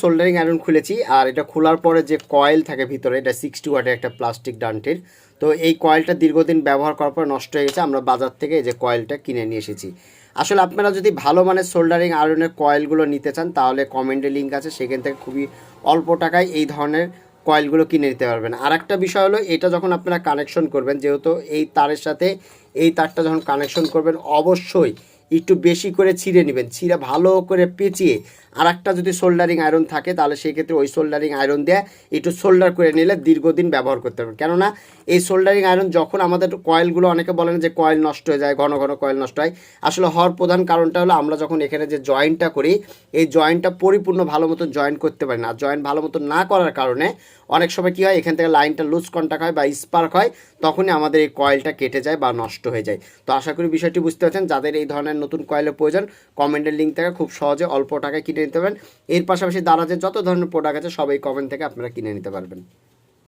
Soldering iron খুলেছি, আর এটা খোলার পরে যে কয়েল থাকে ভিতরে, এটা 60 ওয়াটের একটা প্লাস্টিক ডান্টির। তো এই কয়েলটা দীর্ঘদিন ব্যবহার করার পর নষ্ট হয়ে গেছে, আমরা বাজার থেকে এই যে কয়েলটা কিনে নিয়ে এসেছি। আসলে আপনারা যদি ভালো মানের সোল্ডারিং আয়রনের কয়েলগুলো নিতে চান তাহলে কমেন্টে লিঙ্ক আছে, সেখান থেকে খুবই অল্প টাকায় এই ধরনের কয়েলগুলো কিনে নিতে পারবেন। আর একটা বিষয় হলো, এটা যখন আপনারা কানেকশন করবেন, যেহেতু এই তারের সাথে এই তারটা যখন কানেকশন করবেন অবশ্যই একটু বেশি করে ছিঁড়ে নেবেন, ছিঁড়ে ভালো করে পেঁচিয়ে আর একটা যদি সোল্ডারিং আয়রন থাকে তাহলে সেই ক্ষেত্রে ওই সোল্ডারিং আয়রন দিয়ে একটু সোল্ডার করে নিলে দীর্ঘদিন ব্যবহার করতে পারবেন। কেননা এই সোল্ডারিং আয়রন যখন আমাদের কয়েলগুলো, অনেকে বলেন যে কয়েল নষ্ট হয়ে যায়, ঘন ঘন কয়েল নষ্ট হয়, আসলে হওয়ার প্রধান কারণটা হলো আমরা যখন এখানে যে জয়েন্টটা করি এই জয়েন্টটা পরিপূর্ণ ভালো মতো জয়েন্ট করতে পারি না। জয়েন্ট ভালো মতো না করার কারণে অনেক সময় কী হয়, এখান থেকে লাইনটা লুজ কন্টাক্ট হয় বা স্পার্ক হয়, তখনই আমাদের এই কয়েলটা কেটে যায় বা নষ্ট হয়ে যায়। তো আশা করি বিষয়টি বুঝতে পারছেন। যাদের এই ধরনের নতুন কয়েলের প্রয়োজন, কমেন্টের লিঙ্ক থেকে খুব সহজে অল্প টাকায় কিনে নিতে পারবেন। এর পাশাপাশি দারাজের যত ধরনের প্রোডাক্ট আছে সব এই কমেন্ট থেকে আপনারা কিনে নিতে পারবেন।